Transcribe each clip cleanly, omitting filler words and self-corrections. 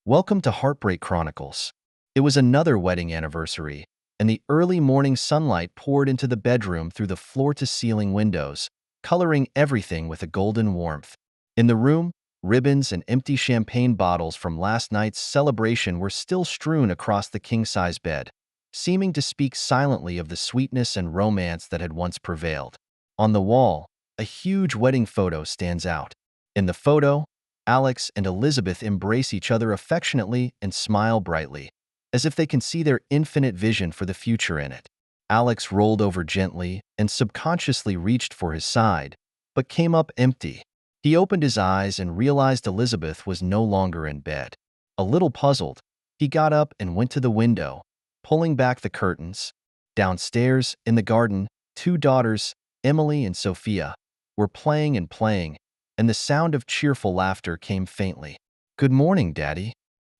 Welcome to Heartbreak Chronicles. It was another wedding anniversary, and the early morning sunlight poured into the bedroom through the floor-to-ceiling windows, coloring everything with a golden warmth. In the room, ribbons and empty champagne bottles from last night's celebration were still strewn across the king-size bed, seeming to speak silently of the sweetness and romance that had once prevailed. On the wall, a huge wedding photo stands out. In the photo, Alex and Elizabeth embrace each other affectionately and smile brightly, as if they can see their infinite vision for the future in it. Alex rolled over gently and subconsciously reached for his side, but came up empty. He opened his eyes and realized Elizabeth was no longer in bed. A little puzzled, he got up and went to the window, pulling back the curtains. Downstairs, in the garden, two daughters, Emily and Sophia, were playing, and the sound of cheerful laughter came faintly. "Good morning, Daddy."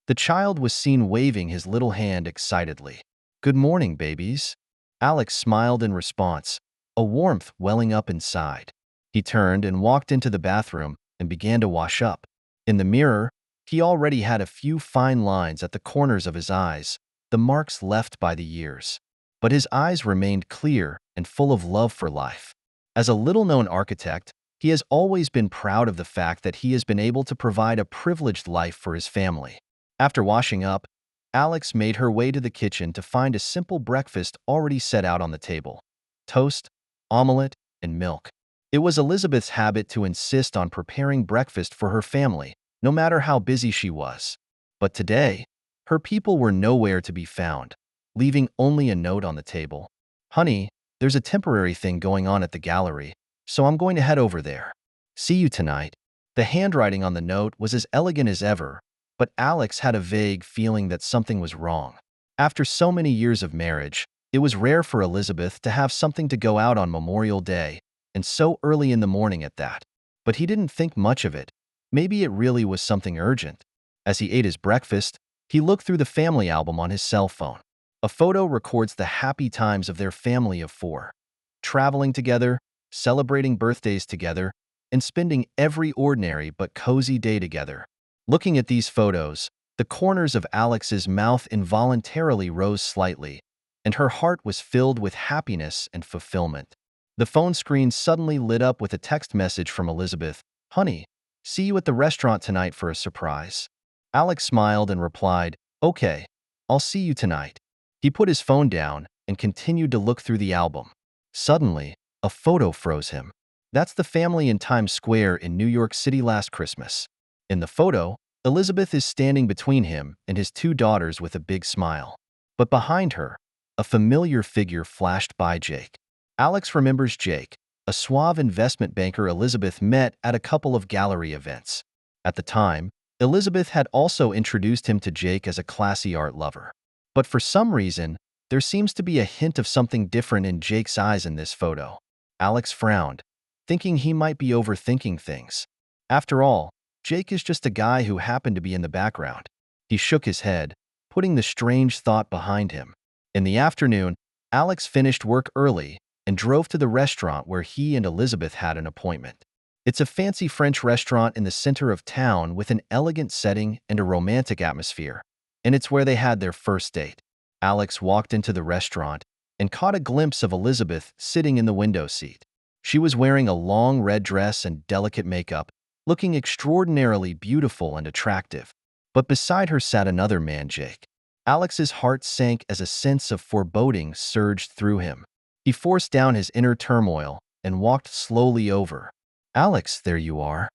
The child was seen waving his little hand excitedly. "Good morning, babies." Alex smiled in response, a warmth welling up inside. He turned and walked into the bathroom and began to wash up. In the mirror, he already had a few fine lines at the corners of his eyes, the marks left by the years. But his eyes remained clear and full of love for life. As a little-known architect, he has always been proud of the fact that he has been able to provide a privileged life for his family. After washing up, Alex made her way to the kitchen to find a simple breakfast already set out on the table: toast, omelette, and milk. It was Elizabeth's habit to insist on preparing breakfast for her family, no matter how busy she was. But today, her people were nowhere to be found, leaving only a note on the table. "Honey, there's a temporary thing going on at the gallery, so I'm going to head over there. See you tonight." The handwriting on the note was as elegant as ever, but Alex had a vague feeling that something was wrong. After so many years of marriage, it was rare for Elizabeth to have something to go out on Memorial Day, and so early in the morning at that. But he didn't think much of it. Maybe it really was something urgent. As he ate his breakfast, he looked through the family album on his cell phone. A photo records the happy times of their family of four, traveling together, celebrating birthdays together, and spending every ordinary but cozy day together. Looking at these photos, the corners of Alex's mouth involuntarily rose slightly, and her heart was filled with happiness and fulfillment. The phone screen suddenly lit up with a text message from Elizabeth. "Honey, see you at the restaurant tonight for a surprise." Alex smiled and replied, "Okay, I'll see you tonight." He put his phone down and continued to look through the album. Suddenly, a photo froze him. That's the family in Times Square in New York City last Christmas. In the photo, Elizabeth is standing between him and his two daughters with a big smile. But behind her, a familiar figure flashed by: Jake. Alex remembers Jake, a suave investment banker Elizabeth met at a couple of gallery events. At the time, Elizabeth had also introduced him to Jake as a classy art lover. But for some reason, there seems to be a hint of something different in Jake's eyes in this photo. Alex frowned, thinking he might be overthinking things. After all, Jake is just a guy who happened to be in the background. He shook his head, putting the strange thought behind him. In the afternoon, Alex finished work early and drove to the restaurant where he and Elizabeth had an appointment. It's a fancy French restaurant in the center of town with an elegant setting and a romantic atmosphere, and it's where they had their first date. Alex walked into the restaurant and caught a glimpse of Elizabeth sitting in the window seat. She was wearing a long red dress and delicate makeup, looking extraordinarily beautiful and attractive. But beside her sat another man, Jake. Alex's heart sank as a sense of foreboding surged through him. He forced down his inner turmoil and walked slowly over. "Alex, there you are."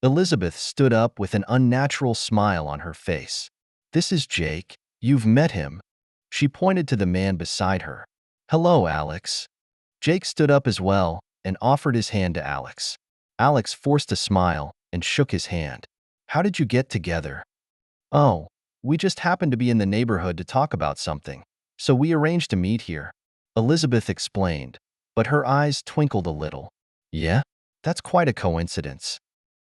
Elizabeth stood up with an unnatural smile on her face. "This is Jake. You've met him." She pointed to the man beside her. "Hello, Alex." Jake stood up as well and offered his hand to Alex. Alex forced a smile and shook his hand. "How did you get together?" "Oh, we just happened to be in the neighborhood to talk about something, so we arranged to meet here," Elizabeth explained, but her eyes twinkled a little. "Yeah? That's quite a coincidence,"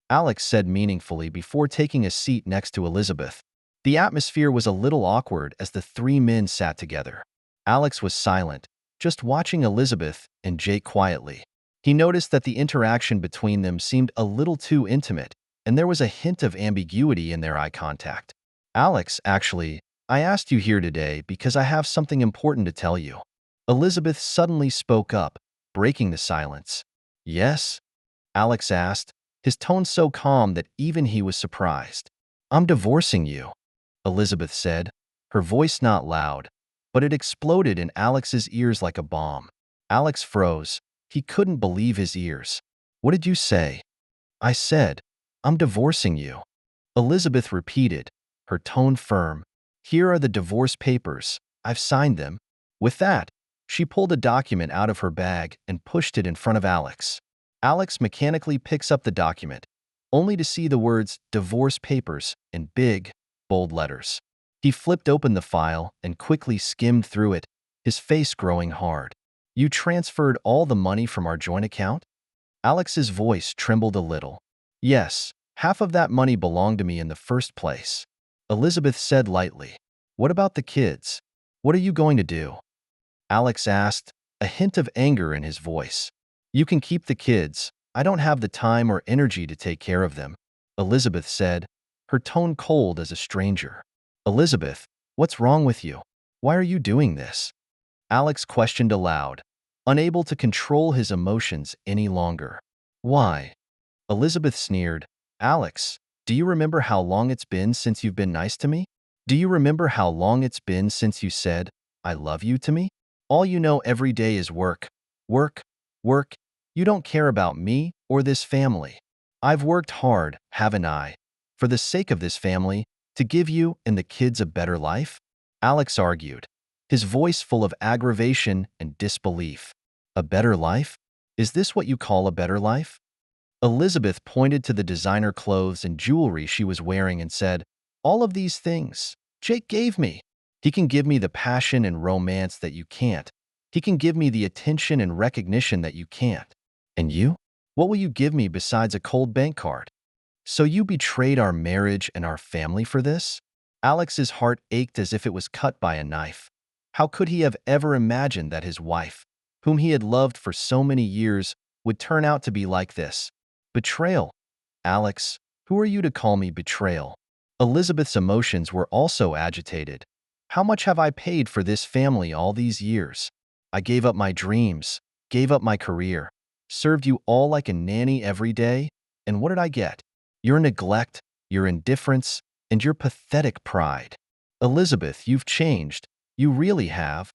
Alex said meaningfully before taking a seat next to Elizabeth. The atmosphere was a little awkward as the three men sat together. Alex was silent, just watching Elizabeth and Jake quietly. He noticed that the interaction between them seemed a little too intimate, and there was a hint of ambiguity in their eye contact. Alex, actually, I asked you here today because I have something important to tell you. Elizabeth suddenly spoke up, breaking the silence. Yes? Alex asked, his tone so calm that even he was surprised. I'm divorcing you, Elizabeth said, her voice not loud, but it exploded in Alex's ears like a bomb. Alex froze. He couldn't believe his ears. What did you say? I said, I'm divorcing you. Elizabeth repeated, her tone firm. Here are the divorce papers. I've signed them. With that, she pulled a document out of her bag and pushed it in front of Alex. Alex mechanically picks up the document, only to see the words divorce papers in big, bold letters. He flipped open the file and quickly skimmed through it, his face growing hard. You transferred all the money from our joint account? Alex's voice trembled a little. Yes, half of that money belonged to me in the first place. Elizabeth said lightly. What about the kids? What are you going to do? Alex asked, a hint of anger in his voice. You can keep the kids. I don't have the time or energy to take care of them, Elizabeth said, her tone cold as a stranger. Elizabeth, what's wrong with you? Why are you doing this? Alex questioned aloud, unable to control his emotions any longer. Why? Elizabeth sneered. Alex, do you remember how long it's been since you've been nice to me? Do you remember how long it's been since you said, I love you to me? All you know every day is work, work, work. You don't care about me or this family. I've worked hard, haven't I, for the sake of this family, to give you and the kids a better life? Alex argued, his voice full of aggravation and disbelief. A better life? Is this what you call a better life? Elizabeth pointed to the designer clothes and jewelry she was wearing and said, all of these things Jake gave me. He can give me the passion and romance that you can't. He can give me the attention and recognition that you can't. And you? What will you give me besides a cold bank card? So you betrayed our marriage and our family for this? Alex's heart ached as if it was cut by a knife. How could he have ever imagined that his wife, whom he had loved for so many years, would turn out to be like this? Betrayal. Alex, who are you to call me betrayal? Elizabeth's emotions were also agitated. How much have I paid for this family all these years? I gave up my dreams, gave up my career, served you all like a nanny every day, and what did I get? Your neglect, your indifference, and your pathetic pride. Elizabeth, you've changed. You really have.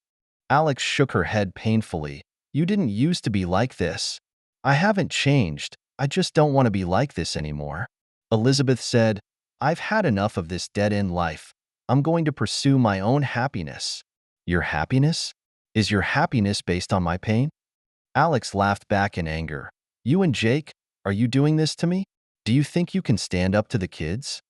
Alex shook her head painfully. You didn't used to be like this. I haven't changed. I just don't want to be like this anymore. Elizabeth said, I've had enough of this dead-end life. I'm going to pursue my own happiness. Your happiness? Is your happiness based on my pain? Alex laughed back in anger. You and Jake, are you doing this to me? Do you think you can stand up to the kids?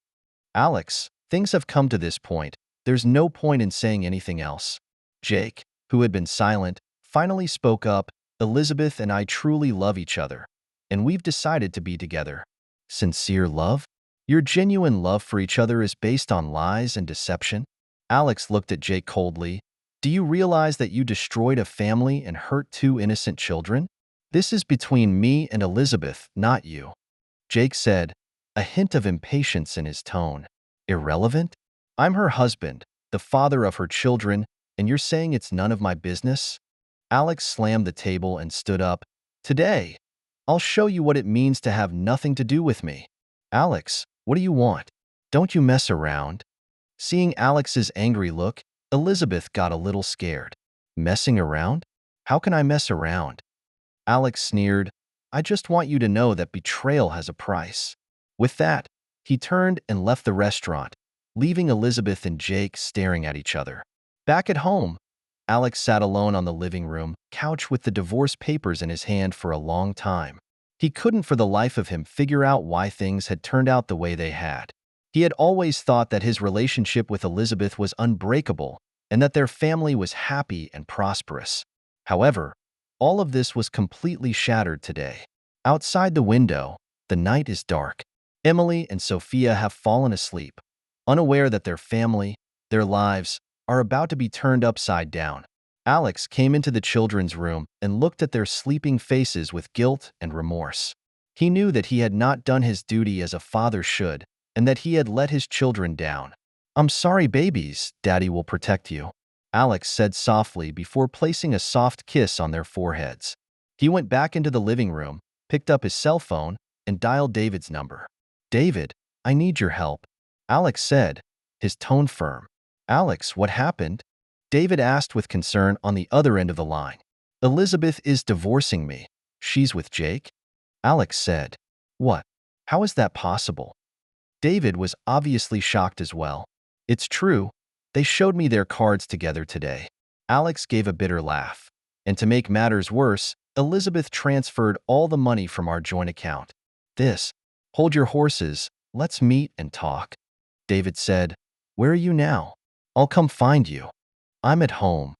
Alex, things have come to this point. There's no point in saying anything else. Jake, who had been silent, finally spoke up. Elizabeth and I truly love each other, and we've decided to be together. Sincere love? Your genuine love for each other is based on lies and deception? Alex looked at Jake coldly. Do you realize that you destroyed a family and hurt two innocent children? This is between me and Elizabeth, not you. Jake said, a hint of impatience in his tone. Irrelevant? I'm her husband, the father of her children, and you're saying it's none of my business? Alex slammed the table and stood up. Today, I'll show you what it means to have nothing to do with me. Alex, what do you want? Don't you mess around? Seeing Alex's angry look, Elizabeth got a little scared. Messing around? How can I mess around? Alex sneered. I just want you to know that betrayal has a price. With that, he turned and left the restaurant, leaving Elizabeth and Jake staring at each other. Back at home, Alex sat alone on the living room couch with the divorce papers in his hand for a long time. He couldn't for the life of him figure out why things had turned out the way they had. He had always thought that his relationship with Elizabeth was unbreakable and that their family was happy and prosperous. However, all of this was completely shattered today. Outside the window, the night is dark. Emily and Sophia have fallen asleep, unaware that their family, their lives, are about to be turned upside down. Alex came into the children's room and looked at their sleeping faces with guilt and remorse. He knew that he had not done his duty as a father should, and that he had let his children down. I'm sorry, babies. Daddy will protect you, Alex said softly before placing a soft kiss on their foreheads. He went back into the living room, picked up his cell phone, and dialed David's number. David, I need your help, Alex said, his tone firm. Alex, what happened? David asked with concern on the other end of the line. Elizabeth is divorcing me. She's with Jake? Alex said. What? How is that possible? David was obviously shocked as well. It's true. They showed me their cards together today. Alex gave a bitter laugh. And to make matters worse, Elizabeth transferred all the money from our joint account. Hold your horses, let's meet and talk. David said, Where are you now? I'll come find you. I'm at home.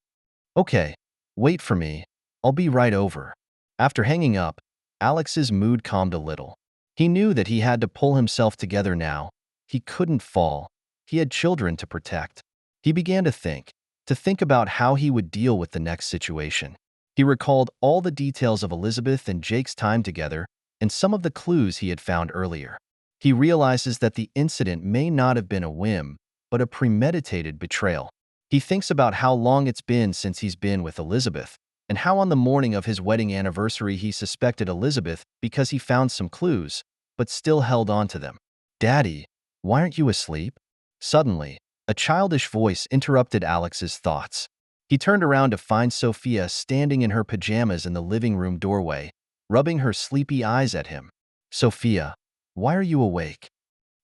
Okay, wait for me. I'll be right over. After hanging up, Alex's mood calmed a little. He knew that he had to pull himself together now. He couldn't fall. He had children to protect. He began to think about how he would deal with the next situation. He recalled all the details of Elizabeth and Jake's time together and some of the clues he had found earlier. He realizes that the incident may not have been a whim, but a premeditated betrayal. He thinks about how long it's been since he's been with Elizabeth, and how on the morning of his wedding anniversary he suspected Elizabeth because he found some clues, but still held on to them. Daddy, why aren't you asleep? Suddenly, a childish voice interrupted Alex's thoughts. He turned around to find Sophia standing in her pajamas in the living room doorway, rubbing her sleepy eyes at him. Sophia, why are you awake?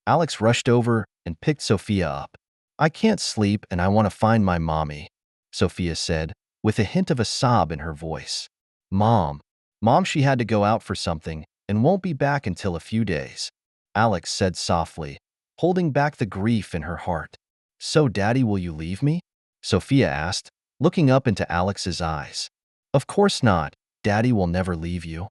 Alex rushed over and picked Sophia up. I can't sleep and I want to find my mommy, Sophia said, with a hint of a sob in her voice. Mom, she had to go out for something and won't be back until a few days, Alex said softly, holding back the grief in her heart. So, Daddy, will you leave me? Sophia asked, looking up into Alex's eyes. Of course not. Daddy will never leave you,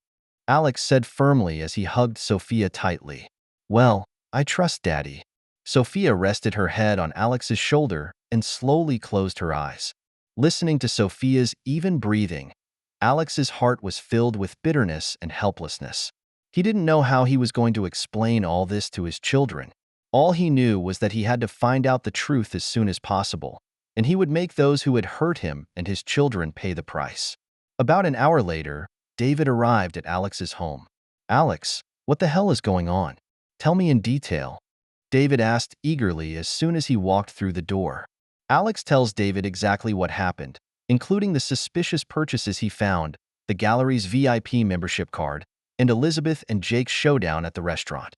Alex said firmly as he hugged Sophia tightly. Well, I trust Daddy. Sophia rested her head on Alex's shoulder and slowly closed her eyes. Listening to Sophia's even breathing, Alex's heart was filled with bitterness and helplessness. He didn't know how he was going to explain all this to his children. All he knew was that he had to find out the truth as soon as possible, and he would make those who had hurt him and his children pay the price. About an hour later, David arrived at Alex's home. Alex, what the hell is going on? Tell me in detail, David asked eagerly as soon as he walked through the door. Alex tells David exactly what happened, including the suspicious purchases he found, the gallery's VIP membership card, and Elizabeth and Jake's showdown at the restaurant.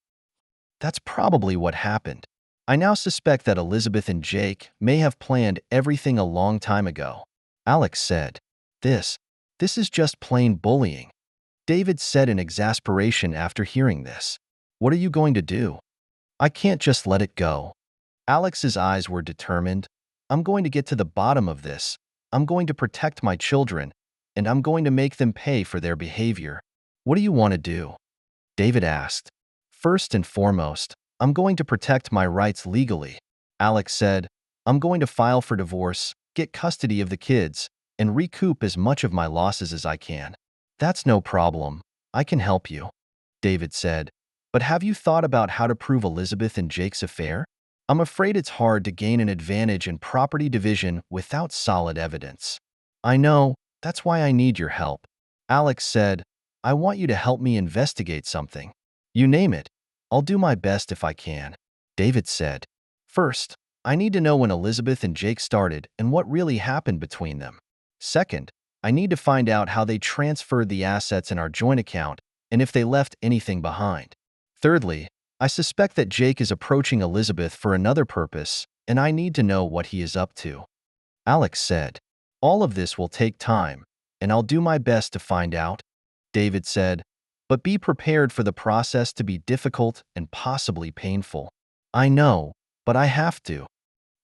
That's probably what happened. I now suspect that Elizabeth and Jake may have planned everything a long time ago, Alex said. This is just plain bullying, David said in exasperation after hearing this. What are you going to do? I can't just let it go. Alex's eyes were determined. I'm going to get to the bottom of this. I'm going to protect my children, and I'm going to make them pay for their behavior. What do you want to do? David asked. First and foremost, I'm going to protect my rights legally, Alex said. I'm going to file for divorce, get custody of the kids, and recoup as much of my losses as I can. That's no problem. I can help you, David said. But have you thought about how to prove Elizabeth and Jake's affair? I'm afraid it's hard to gain an advantage in property division without solid evidence. I know, that's why I need your help, Alex said. I want you to help me investigate something. You name it. I'll do my best if I can, David said. First, I need to know when Elizabeth and Jake started and what really happened between them. Second, I need to find out how they transferred the assets in our joint account and if they left anything behind. Thirdly, I suspect that Jake is approaching Elizabeth for another purpose, and I need to know what he is up to, Alex said. All of this will take time, and I'll do my best to find out, David said, but be prepared for the process to be difficult and possibly painful. I know, but I have to,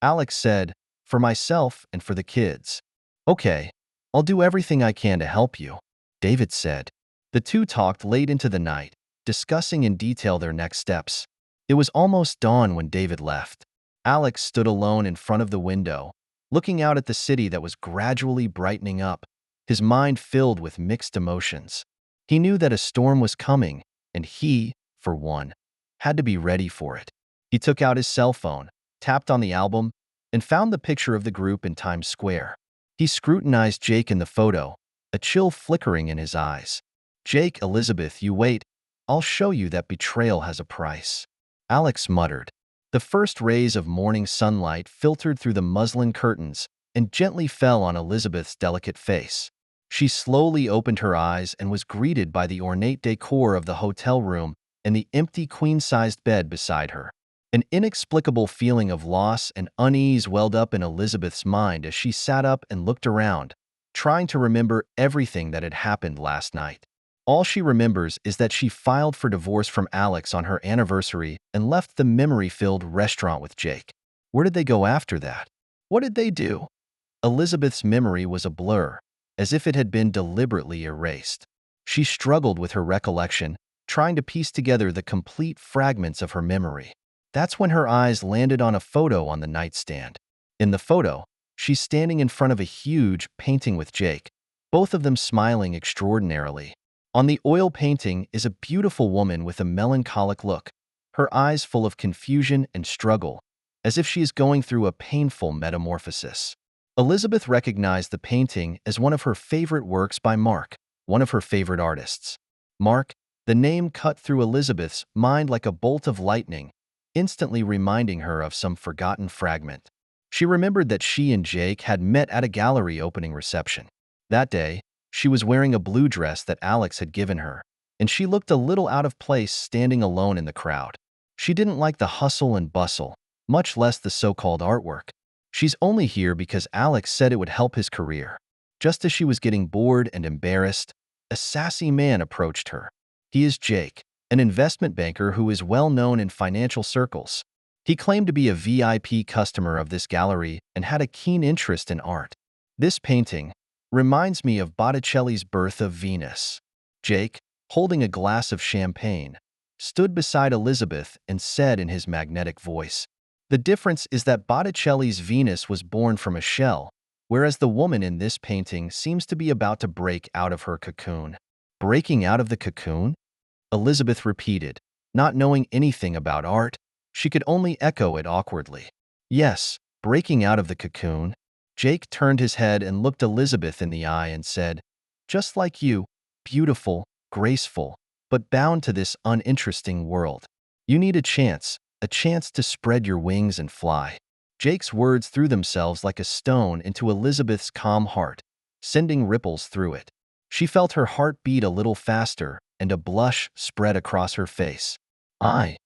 Alex said, for myself and for the kids. Okay, I'll do everything I can to help you, David said. The two talked late into the night, discussing in detail their next steps. It was almost dawn when David left. Alex stood alone in front of the window, looking out at the city that was gradually brightening up, his mind filled with mixed emotions. He knew that a storm was coming, and he, for one, had to be ready for it. He took out his cell phone, tapped on the album, and found the picture of the group in Times Square. He scrutinized Jake in the photo, a chill flickering in his eyes. "Jake, Elizabeth, you wait. I'll show you that betrayal has a price," Alex muttered. The first rays of morning sunlight filtered through the muslin curtains and gently fell on Elizabeth's delicate face. She slowly opened her eyes and was greeted by the ornate decor of the hotel room and the empty queen-sized bed beside her. An inexplicable feeling of loss and unease welled up in Elizabeth's mind as she sat up and looked around, trying to remember everything that had happened last night. All she remembers is that she filed for divorce from Alex on her anniversary and left the memory-filled restaurant with Jake. Where did they go after that? What did they do? Elizabeth's memory was a blur, as if it had been deliberately erased. She struggled with her recollection, trying to piece together the complete fragments of her memory. That's when her eyes landed on a photo on the nightstand. In the photo, she's standing in front of a huge painting with Jake, both of them smiling extraordinarily. On the oil painting is a beautiful woman with a melancholic look, her eyes full of confusion and struggle, as if she is going through a painful metamorphosis. Elizabeth recognized the painting as one of her favorite works by Mark, one of her favorite artists. Mark, the name cut through Elizabeth's mind like a bolt of lightning, instantly reminding her of some forgotten fragment. She remembered that she and Jake had met at a gallery opening reception. That day, she was wearing a blue dress that Alex had given her, and she looked a little out of place standing alone in the crowd. She didn't like the hustle and bustle, much less the so-called artwork. She's only here because Alex said it would help his career. Just as she was getting bored and embarrassed, a sassy man approached her. He is Jake, an investment banker who is well known in financial circles. He claimed to be a VIP customer of this gallery and had a keen interest in art. "This painting reminds me of Botticelli's Birth of Venus." Jake, holding a glass of champagne, stood beside Elizabeth and said in his magnetic voice, "The difference is that Botticelli's Venus was born from a shell, whereas the woman in this painting seems to be about to break out of her cocoon." "Breaking out of the cocoon?" Elizabeth repeated, not knowing anything about art. She could only echo it awkwardly. "Yes, breaking out of the cocoon." Jake turned his head and looked Elizabeth in the eye and said, "Just like you, beautiful, graceful, but bound to this uninteresting world. You need a chance to spread your wings and fly." Jake's words threw themselves like a stone into Elizabeth's calm heart, sending ripples through it. She felt her heart beat a little faster, and a blush spread across her face. I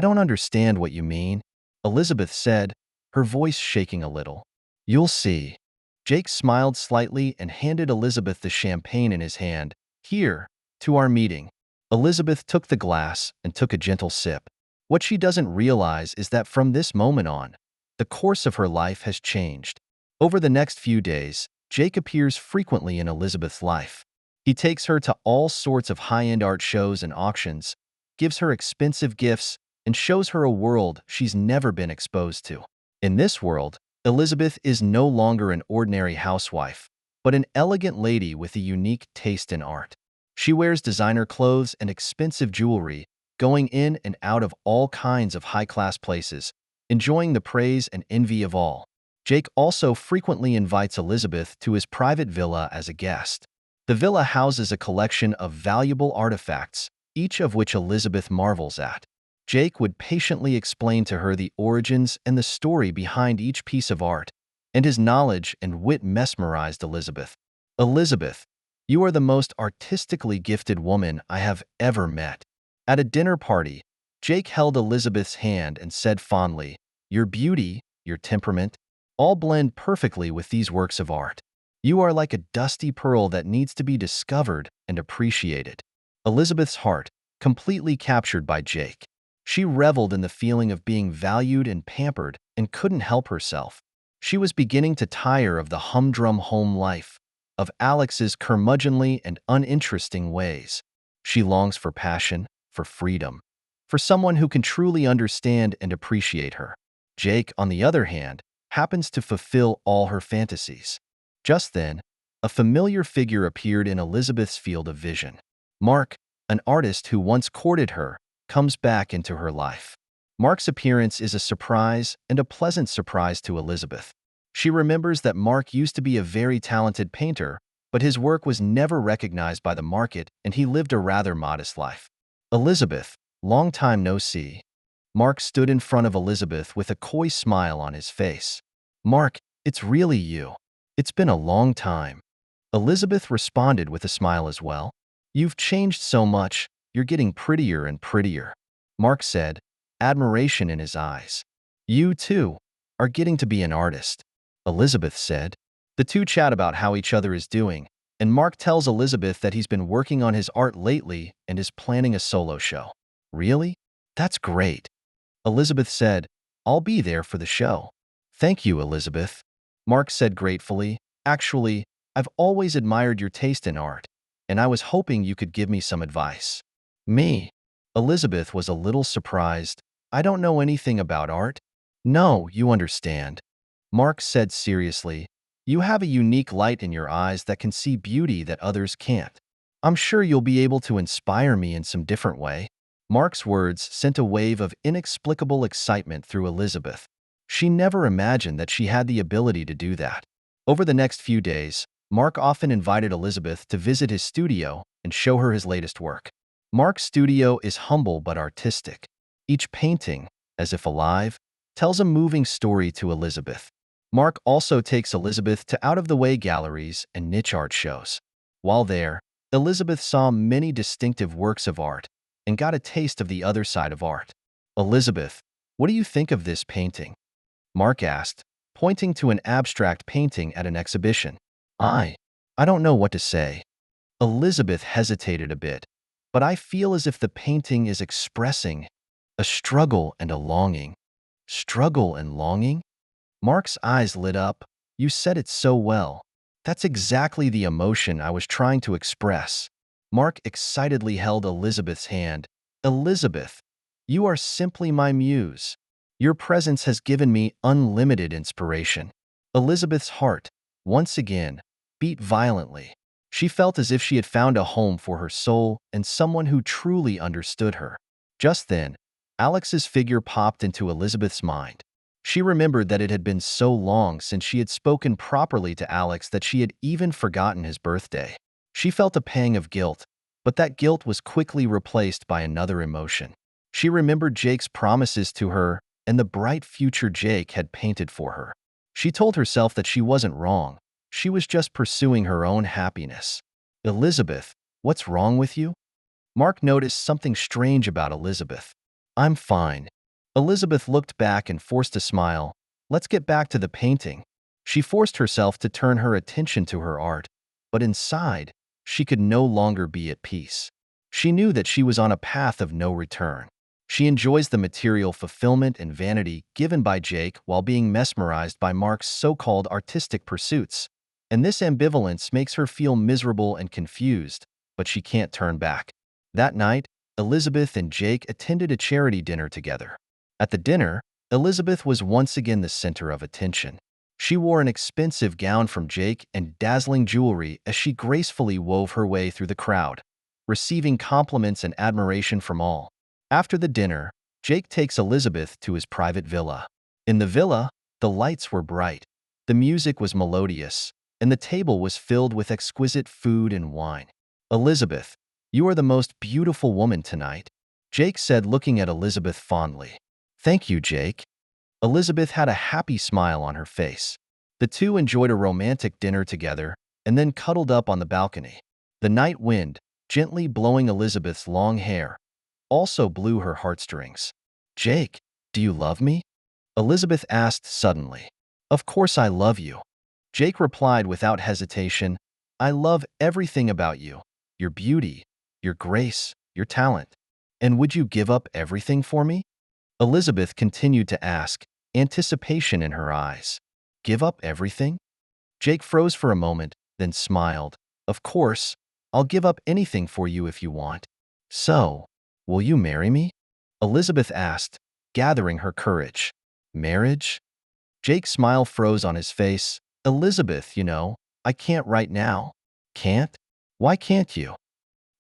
don't understand what you mean," Elizabeth said, her voice shaking a little. "You'll see." Jake smiled slightly and handed Elizabeth the champagne in his hand. "Here, to our meeting." Elizabeth took the glass and took a gentle sip. What she doesn't realize is that from this moment on, the course of her life has changed. Over the next few days, Jake appears frequently in Elizabeth's life. He takes her to all sorts of high-end art shows and auctions, gives her expensive gifts, and shows her a world she's never been exposed to. In this world, Elizabeth is no longer an ordinary housewife, but an elegant lady with a unique taste in art. She wears designer clothes and expensive jewelry, going in and out of all kinds of high-class places, enjoying the praise and envy of all. Jake also frequently invites Elizabeth to his private villa as a guest. The villa houses a collection of valuable artifacts, each of which Elizabeth marvels at. Jake would patiently explain to her the origins and the story behind each piece of art, and his knowledge and wit mesmerized Elizabeth. "Elizabeth, you are the most artistically gifted woman I have ever met." At a dinner party, Jake held Elizabeth's hand and said fondly, "Your beauty, your temperament, all blend perfectly with these works of art. You are like a dusty pearl that needs to be discovered and appreciated." Elizabeth's heart, completely captured by Jake. She reveled in the feeling of being valued and pampered and couldn't help herself. She was beginning to tire of the humdrum home life, of Alex's curmudgeonly and uninteresting ways. She longs for passion, for freedom, for someone who can truly understand and appreciate her. Jake, on the other hand, happens to fulfill all her fantasies. Just then, a familiar figure appeared in Elizabeth's field of vision. Mark, an artist who once courted her, comes back into her life. Mark's appearance is a surprise and a pleasant surprise to Elizabeth. She remembers that Mark used to be a very talented painter, but his work was never recognized by the market and he lived a rather modest life. Elizabeth, long time no see. Mark stood in front of Elizabeth with a coy smile on his face. Mark, it's really you. It's been a long time. Elizabeth responded with a smile as well. You've changed so much, you're getting prettier and prettier. Mark said, admiration in his eyes. You, too, are getting to be an artist. Elizabeth said. The two chat about how each other is doing, and Mark tells Elizabeth that he's been working on his art lately and is planning a solo show. Really? That's great. Elizabeth said, I'll be there for the show. Thank you, Elizabeth. Mark said gratefully, actually, I've always admired your taste in art, and I was hoping you could give me some advice. Me? Elizabeth was a little surprised. I don't know anything about art. No, you understand. Mark said seriously, you have a unique light in your eyes that can see beauty that others can't. I'm sure you'll be able to inspire me in some different way. Mark's words sent a wave of inexplicable excitement through Elizabeth. She never imagined that she had the ability to do that. Over the next few days, Mark often invited Elizabeth to visit his studio and show her his latest work. Mark's studio is humble but artistic. Each painting, as if alive, tells a moving story to Elizabeth. Mark also takes Elizabeth to out-of-the-way galleries and niche art shows. While there, Elizabeth saw many distinctive works of art and got a taste of the other side of art. Elizabeth, what do you think of this painting? Mark asked, pointing to an abstract painting at an exhibition. I don't know what to say. Elizabeth hesitated a bit, but I feel as if the painting is expressing a struggle and a longing. Struggle and longing? Mark's eyes lit up. You said it so well. That's exactly the emotion I was trying to express. Mark excitedly held Elizabeth's hand. Elizabeth, you are simply my muse. Your presence has given me unlimited inspiration. Elizabeth's heart, once again, beat violently. She felt as if she had found a home for her soul and someone who truly understood her. Just then, Alex's figure popped into Elizabeth's mind. She remembered that it had been so long since she had spoken properly to Alex that she had even forgotten his birthday. She felt a pang of guilt, but that guilt was quickly replaced by another emotion. She remembered Jake's promises to her and the bright future Jake had painted for her. She told herself that she wasn't wrong. She was just pursuing her own happiness. Elizabeth, what's wrong with you? Mark noticed something strange about Elizabeth. I'm fine. Elizabeth looked back and forced a smile. Let's get back to the painting. She forced herself to turn her attention to her art, but inside, she could no longer be at peace. She knew that she was on a path of no return. She enjoys the material fulfillment and vanity given by Jake while being mesmerized by Mark's so-called artistic pursuits. And this ambivalence makes her feel miserable and confused, but she can't turn back. That night, Elizabeth and Jake attended a charity dinner together. At the dinner, Elizabeth was once again the center of attention. She wore an expensive gown from Jake and dazzling jewelry as she gracefully wove her way through the crowd, receiving compliments and admiration from all. After the dinner, Jake takes Elizabeth to his private villa. In the villa, the lights were bright, the music was melodious, and the table was filled with exquisite food and wine. Elizabeth, you are the most beautiful woman tonight, Jake said, looking at Elizabeth fondly. Thank you, Jake. Elizabeth had a happy smile on her face. The two enjoyed a romantic dinner together and then cuddled up on the balcony. The night wind, gently blowing Elizabeth's long hair, also blew her heartstrings. Jake, do you love me? Elizabeth asked suddenly. Of course I love you. Jake replied without hesitation. I love everything about you. Your beauty, your grace, your talent. And would you give up everything for me? Elizabeth continued to ask, anticipation in her eyes. Give up everything? Jake froze for a moment, then smiled. Of course, I'll give up anything for you if you want. So, will you marry me? Elizabeth asked, gathering her courage. Marriage? Jake's smile froze on his face. Elizabeth, I can't right now. Can't? Why can't you?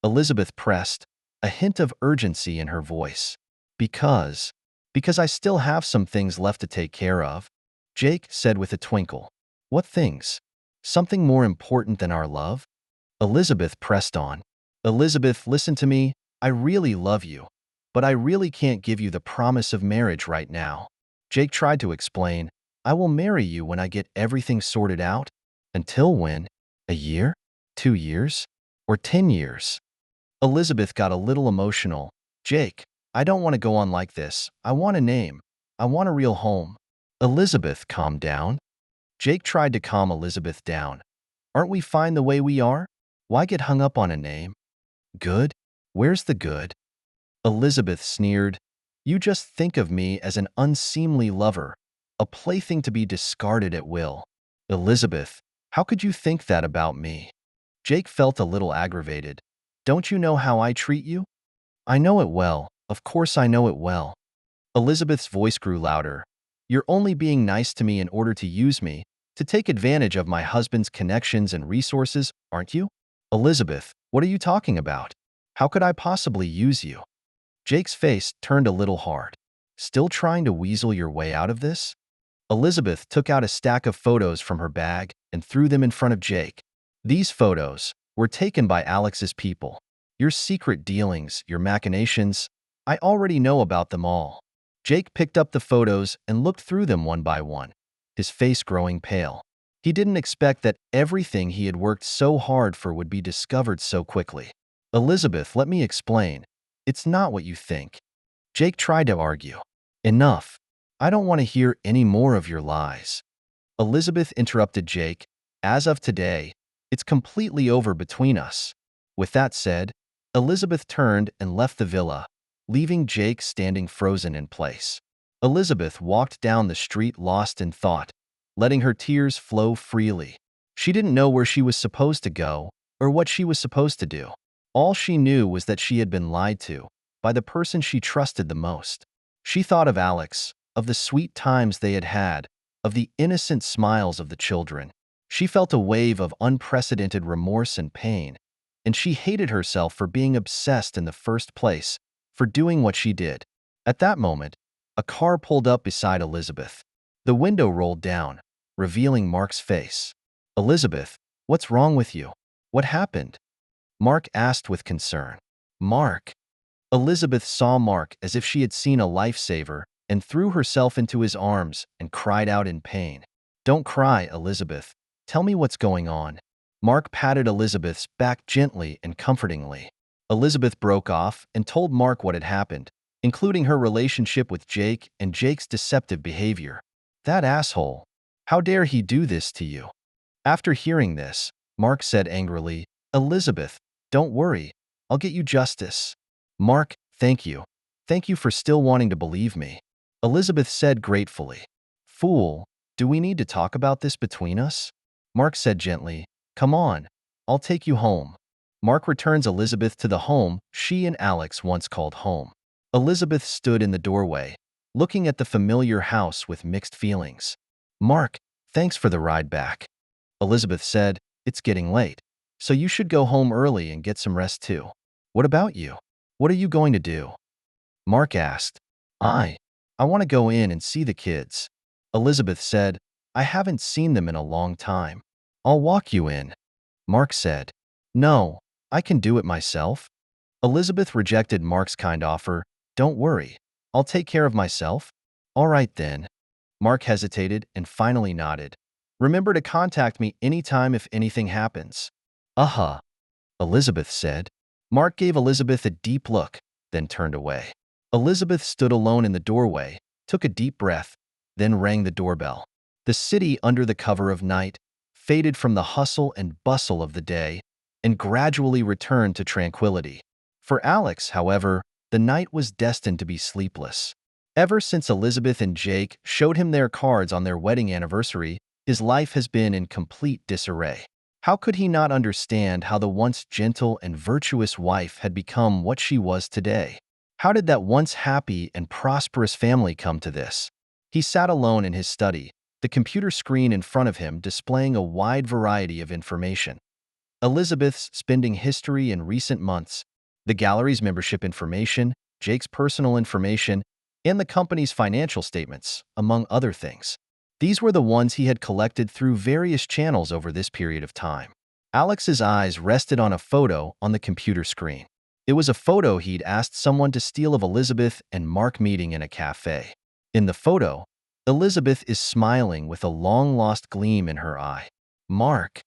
Elizabeth pressed, a hint of urgency in her voice. Because Because I still have some things left to take care of, Jake said with a twinkle. What things? Something more important than our love? Elizabeth pressed on. Elizabeth, listen to me. I really love you, but I really can't give you the promise of marriage right now. Jake tried to explain. I will marry you when I get everything sorted out. Until when? A year? 2 years? Or 10 years? Elizabeth got a little emotional. Jake, I don't want to go on like this. I want a name. I want a real home. Elizabeth, calm down. Jake tried to calm Elizabeth down. Aren't we fine the way we are? Why get hung up on a name? Good? Where's the good? Elizabeth sneered. You just think of me as an unseemly lover, a plaything to be discarded at will. Elizabeth, how could you think that about me? Jake felt a little aggravated. Don't you know how I treat you? I know it well. Of course I know it well. Elizabeth's voice grew louder. You're only being nice to me in order to use me, to take advantage of my husband's connections and resources, aren't you? Elizabeth, what are you talking about? How could I possibly use you? Jake's face turned a little hard. Still trying to weasel your way out of this? Elizabeth took out a stack of photos from her bag and threw them in front of Jake. These photos were taken by Alex's people. Your secret dealings, your machinations, I already know about them all. Jake picked up the photos and looked through them one by one, his face growing pale. He didn't expect that everything he had worked so hard for would be discovered so quickly. Elizabeth, let me explain. It's not what you think. Jake tried to argue. Enough. I don't want to hear any more of your lies. Elizabeth interrupted Jake. As of today, it's completely over between us. With that said, Elizabeth turned and left the villa, leaving Jake standing frozen in place. Elizabeth walked down the street lost in thought, letting her tears flow freely. She didn't know where she was supposed to go or what she was supposed to do. All she knew was that she had been lied to by the person she trusted the most. She thought of Alex, of the sweet times they had had, of the innocent smiles of the children. She felt a wave of unprecedented remorse and pain, and she hated herself for being obsessed in the first place, for doing what she did. At that moment, a car pulled up beside Elizabeth. The window rolled down, revealing Mark's face. Elizabeth, what's wrong with you? What happened? Mark asked with concern. Mark. Elizabeth saw Mark as if she had seen a lifesaver and threw herself into his arms and cried out in pain. Don't cry, Elizabeth. Tell me what's going on. Mark patted Elizabeth's back gently and comfortingly. Elizabeth broke off and told Mark what had happened, including her relationship with Jake and Jake's deceptive behavior. That asshole. How dare he do this to you? After hearing this, Mark said angrily, Elizabeth, don't worry. I'll get you justice. Mark, thank you. Thank you for still wanting to believe me. Elizabeth said gratefully. Fool, do we need to talk about this between us? Mark said gently, come on, I'll take you home. Mark returns Elizabeth to the home she and Alex once called home. Elizabeth stood in the doorway, looking at the familiar house with mixed feelings. Mark, thanks for the ride back. Elizabeth said, it's getting late, so you should go home early and get some rest too. What about you? What are you going to do? Mark asked. I want to go in and see the kids. Elizabeth said, I haven't seen them in a long time. I'll walk you in. Mark said, no, I can do it myself. Elizabeth rejected Mark's kind offer. Don't worry, I'll take care of myself. All right then. Mark hesitated and finally nodded. Remember to contact me anytime if anything happens. Uh-huh, Elizabeth said. Mark gave Elizabeth a deep look, then turned away. Elizabeth stood alone in the doorway, took a deep breath, then rang the doorbell. The city under the cover of night faded from the hustle and bustle of the day and gradually returned to tranquility. For Alex, however, the night was destined to be sleepless. Ever since Elizabeth and Jake showed him their cards on their wedding anniversary, his life has been in complete disarray. How could he not understand how the once gentle and virtuous wife had become what she was today? How did that once happy and prosperous family come to this? He sat alone in his study, the computer screen in front of him displaying a wide variety of information. Elizabeth's spending history in recent months, the gallery's membership information, Jake's personal information, and the company's financial statements, among other things. These were the ones he had collected through various channels over this period of time. Alex's eyes rested on a photo on the computer screen. It was a photo he'd asked someone to steal of Elizabeth and Mark meeting in a cafe. In the photo, Elizabeth is smiling with a long-lost gleam in her eye. "Mark,"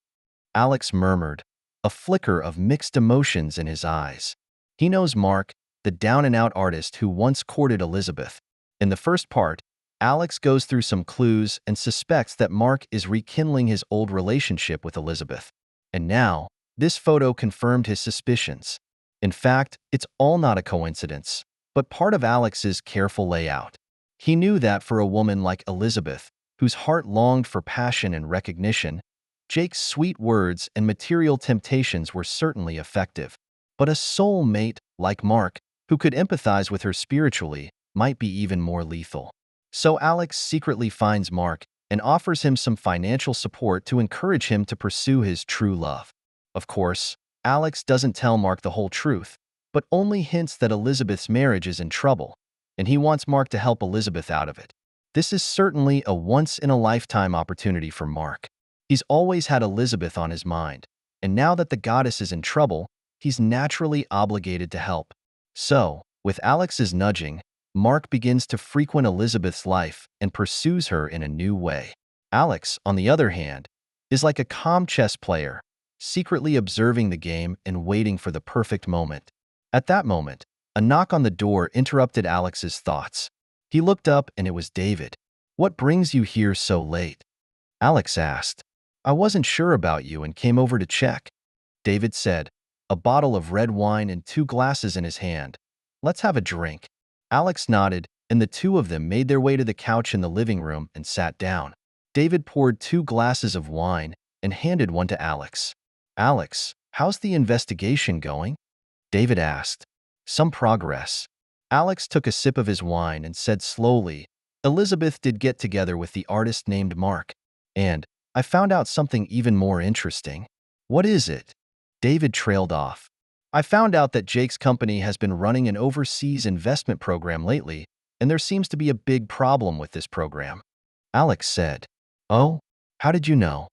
Alex murmured, a flicker of mixed emotions in his eyes. He knows Mark, the down-and-out artist who once courted Elizabeth. In the first part, Alex goes through some clues and suspects that Mark is rekindling his old relationship with Elizabeth. And now, this photo confirmed his suspicions. In fact, it's all not a coincidence, but part of Alex's careful layout. He knew that for a woman like Elizabeth, whose heart longed for passion and recognition, Jake's sweet words and material temptations were certainly effective. But a soul mate, like Mark, who could empathize with her spiritually, might be even more lethal. So Alex secretly finds Mark and offers him some financial support to encourage him to pursue his true love. Of course, Alex doesn't tell Mark the whole truth, but only hints that Elizabeth's marriage is in trouble, and he wants Mark to help Elizabeth out of it. This is certainly a once-in-a-lifetime opportunity for Mark. He's always had Elizabeth on his mind, and now that the goddess is in trouble, he's naturally obligated to help. So, with Alex's nudging, Mark begins to frequent Elizabeth's life and pursues her in a new way. Alex, on the other hand, is like a calm chess player, secretly observing the game and waiting for the perfect moment. At that moment, a knock on the door interrupted Alex's thoughts. He looked up and it was David. "What brings you here so late?" Alex asked. "I wasn't sure about you and came over to check," David said, a bottle of red wine and 2 glasses in his hand. "Let's have a drink." Alex nodded, and the two of them made their way to the couch in the living room and sat down. David poured 2 glasses of wine and handed one to Alex. "Alex, how's the investigation going?" David asked. "Some progress." Alex took a sip of his wine and said slowly, "Elizabeth did get together with the artist named Mark. And I found out something even more interesting." "What is it?" David trailed off. "I found out that Jake's company has been running an overseas investment program lately, and there seems to be a big problem with this program." Alex said, "Oh, how did you know?"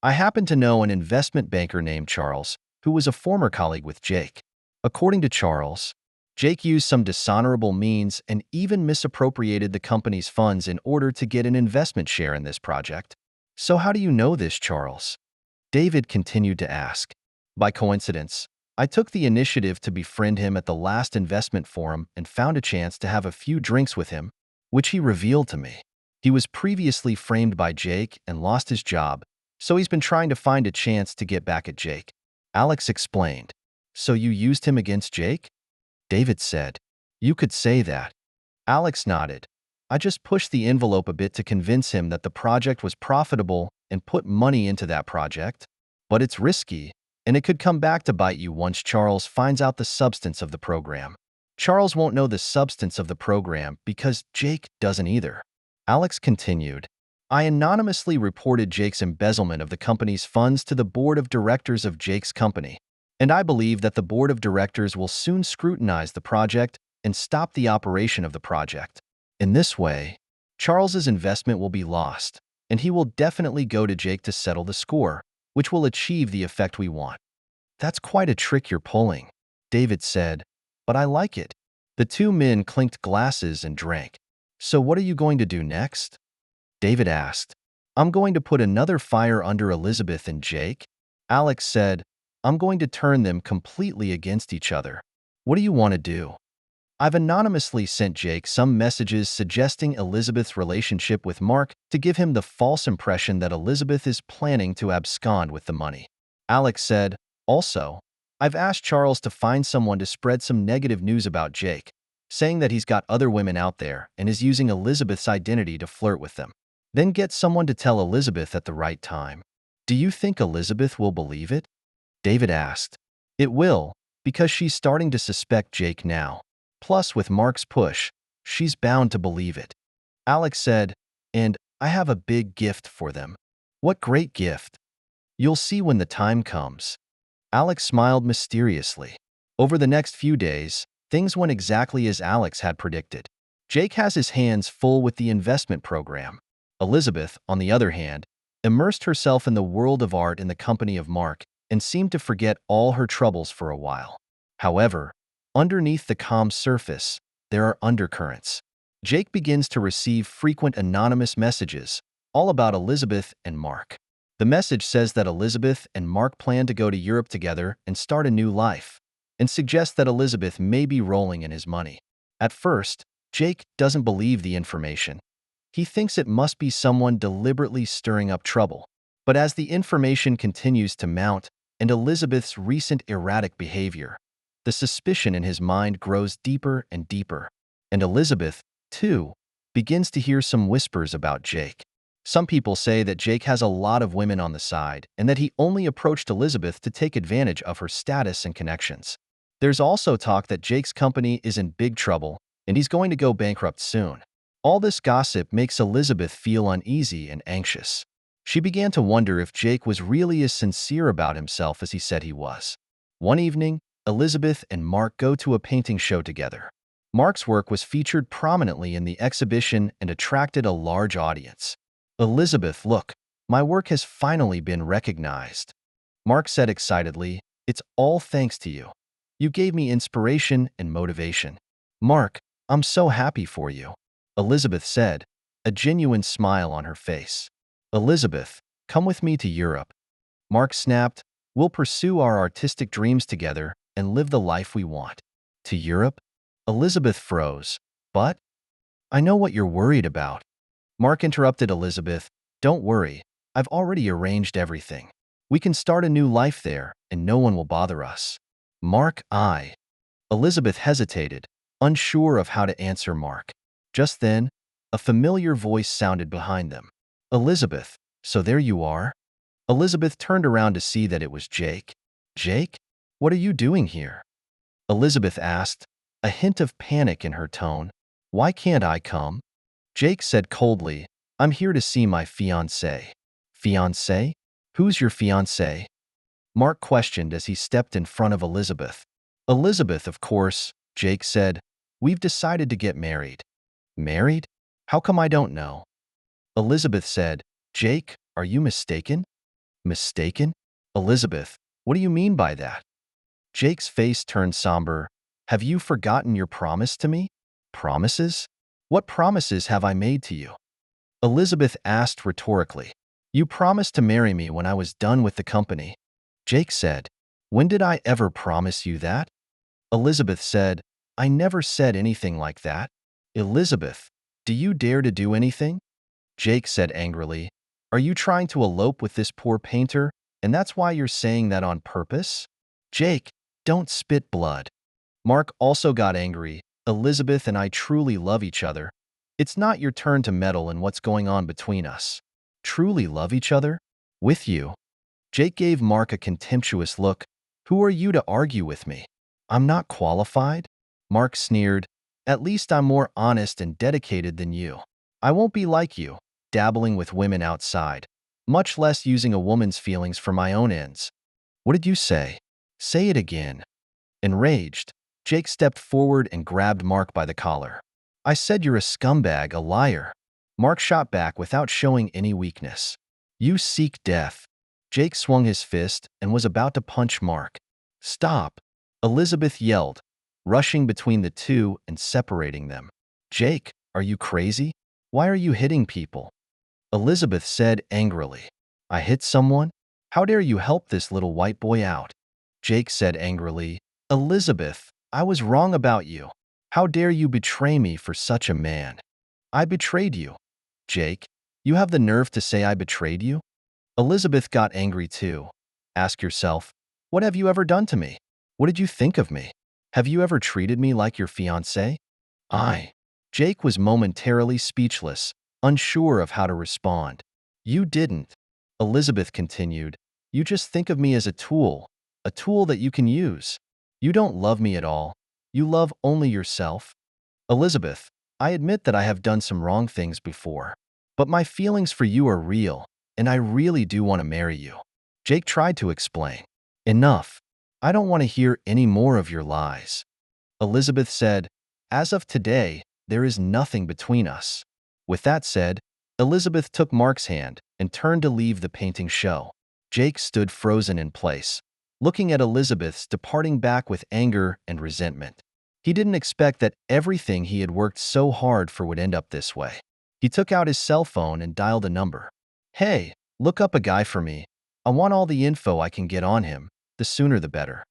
"I happen to know an investment banker named Charles, who was a former colleague with Jake. According to Charles, Jake used some dishonorable means and even misappropriated the company's funds in order to get an investment share in this project." "So how do you know this, Charles?" David continued to ask. "By coincidence, I took the initiative to befriend him at the last investment forum and found a chance to have a few drinks with him, which he revealed to me. He was previously framed by Jake and lost his job, so he's been trying to find a chance to get back at Jake." Alex explained. "So you used him against Jake?" David said. "You could say that." Alex nodded. "I just pushed the envelope a bit to convince him that the project was profitable and put money into that project. But it's risky, and it could come back to bite you once Charles finds out the substance of the program. Charles won't know the substance of the program because Jake doesn't either." Alex continued. "I anonymously reported Jake's embezzlement of the company's funds to the board of directors of Jake's company, and I believe that the board of directors will soon scrutinize the project and stop the operation of the project. In this way, Charles's investment will be lost, and he will definitely go to Jake to settle the score, which will achieve the effect we want." "That's quite a trick you're pulling," David said, "but I like it." The two men clinked glasses and drank. "So what are you going to do next?" David asked. "I'm going to put another fire under Elizabeth and Jake." Alex said, "I'm going to turn them completely against each other." "What do you want to do?" "I've anonymously sent Jake some messages suggesting Elizabeth's relationship with Mark to give him the false impression that Elizabeth is planning to abscond with the money." Alex said, "Also, I've asked Charles to find someone to spread some negative news about Jake, saying that he's got other women out there and is using Elizabeth's identity to flirt with them. Then get someone to tell Elizabeth at the right time." "Do you think Elizabeth will believe it?" David asked. "It will, because she's starting to suspect Jake now. Plus, with Mark's push, she's bound to believe it." Alex said, "And I have a big gift for them." "What great gift?" "You'll see when the time comes." Alex smiled mysteriously. Over the next few days, things went exactly as Alex had predicted. Jake has his hands full with the investment program. Elizabeth, on the other hand, immersed herself in the world of art in the company of Mark and seemed to forget all her troubles for a while. However, underneath the calm surface, there are undercurrents. Jake begins to receive frequent anonymous messages, all about Elizabeth and Mark. The message says that Elizabeth and Mark plan to go to Europe together and start a new life, and suggests that Elizabeth may be rolling in his money. At first, Jake doesn't believe the information. He thinks it must be someone deliberately stirring up trouble. But as the information continues to mount and Elizabeth's recent erratic behavior, the suspicion in his mind grows deeper and deeper. And Elizabeth, too, begins to hear some whispers about Jake. Some people say that Jake has a lot of women on the side and that he only approached Elizabeth to take advantage of her status and connections. There's also talk that Jake's company is in big trouble and he's going to go bankrupt soon. All this gossip makes Elizabeth feel uneasy and anxious. She began to wonder if Jake was really as sincere about himself as he said he was. One evening, Elizabeth and Mark go to a painting show together. Mark's work was featured prominently in the exhibition and attracted a large audience. "Elizabeth, look, my work has finally been recognized," Mark said excitedly. "It's all thanks to you. You gave me inspiration and motivation." "Mark, I'm so happy for you," Elizabeth said, a genuine smile on her face. "Elizabeth, come with me to Europe," Mark snapped. "We'll pursue our artistic dreams together and live the life we want." "To Europe?" Elizabeth froze. "But I know what you're worried about." Mark interrupted Elizabeth. "Don't worry, I've already arranged everything. We can start a new life there, and no one will bother us." "Mark, Elizabeth hesitated, unsure of how to answer Mark. Just then, a familiar voice sounded behind them. "Elizabeth, so there you are?" Elizabeth turned around to see that it was Jake. "Jake, what are you doing here?" Elizabeth asked, a hint of panic in her tone. "Why can't I come?" Jake said coldly, "I'm here to see my fiancé." "Fiancé? Who's your fiancé?" Mark questioned as he stepped in front of Elizabeth. "Elizabeth, of course," Jake said. "We've decided to get married." "Married? How come I don't know?" Elizabeth said. "Jake, are you mistaken?" "Mistaken?" "Elizabeth, what do you mean by that?" Jake's face turned somber. "Have you forgotten your promise to me?" "Promises? What promises have I made to you?" Elizabeth asked rhetorically. "You promised to marry me when I was done with the company." Jake said. "When did I ever promise you that?" Elizabeth said. "I never said anything like that." "Elizabeth, do you dare to do anything?" Jake said angrily. "Are you trying to elope with this poor painter, and that's why you're saying that on purpose?" "Jake, don't spit blood." Mark also got angry. "Elizabeth and I truly love each other. It's not your turn to meddle in what's going on between us." "Truly love each other? With you?" Jake gave Mark a contemptuous look. "Who are you to argue with me? I'm not qualified?" Mark sneered. "At least I'm more honest and dedicated than you. I won't be like you, dabbling with women outside, much less using a woman's feelings for my own ends." "What did you say? Say it again." Enraged, Jake stepped forward and grabbed Mark by the collar. "I said you're a scumbag, a liar." Mark shot back without showing any weakness. "You seek death." Jake swung his fist and was about to punch Mark. "Stop!" Elizabeth yelled, rushing between the two and separating them. "Jake, are you crazy? Why are you hitting people?" Elizabeth said angrily. "I hit someone? How dare you help this little white boy out?" Jake said angrily. "Elizabeth, I was wrong about you. How dare you betray me for such a man?" "I betrayed you." "Jake, you have the nerve to say I betrayed you?" Elizabeth got angry too. "Ask yourself, what have you ever done to me? What did you think of me? Have you ever treated me like your fiancé?" Jake was momentarily speechless, unsure of how to respond. "You didn't," Elizabeth continued. "You just think of me as a tool that you can use. You don't love me at all. You love only yourself." "Elizabeth, I admit that I have done some wrong things before. But my feelings for you are real, and I really do want to marry you." Jake tried to explain. "Enough. I don't want to hear any more of your lies." Elizabeth said, "As of today, There is nothing between us. With that said, Elizabeth took Mark's hand and turned to leave the painting show. Jake stood frozen in place, looking at Elizabeth's departing back with anger and resentment. He didn't expect that everything he had worked so hard for would end up this way. He took out his cell phone and dialed a number. "Hey, look up a guy for me. I want all the info I can get on him. The sooner the better,"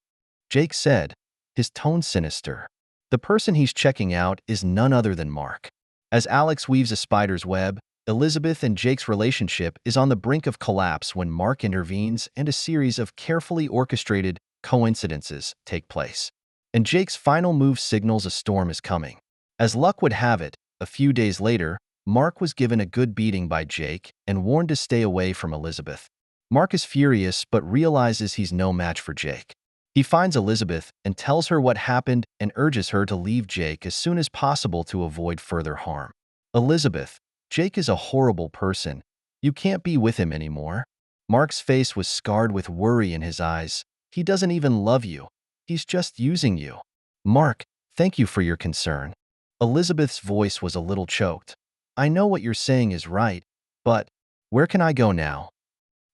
Jake said, his tone sinister. The person he's checking out is none other than Mark. As Alex weaves a spider's web, Elizabeth and Jake's relationship is on the brink of collapse when Mark intervenes and a series of carefully orchestrated coincidences take place. And Jake's final move signals a storm is coming. As luck would have it, a few days later, Mark was given a good beating by Jake and warned to stay away from Elizabeth. Mark is furious but realizes he's no match for Jake. He finds Elizabeth and tells her what happened and urges her to leave Jake as soon as possible to avoid further harm. "Elizabeth, Jake is a horrible person. You can't be with him anymore." Mark's face was scarred with worry in his eyes. "He doesn't even love you. He's just using you." "Mark, thank you for your concern." Elizabeth's voice was a little choked. "I know what you're saying is right, but where can I go now?"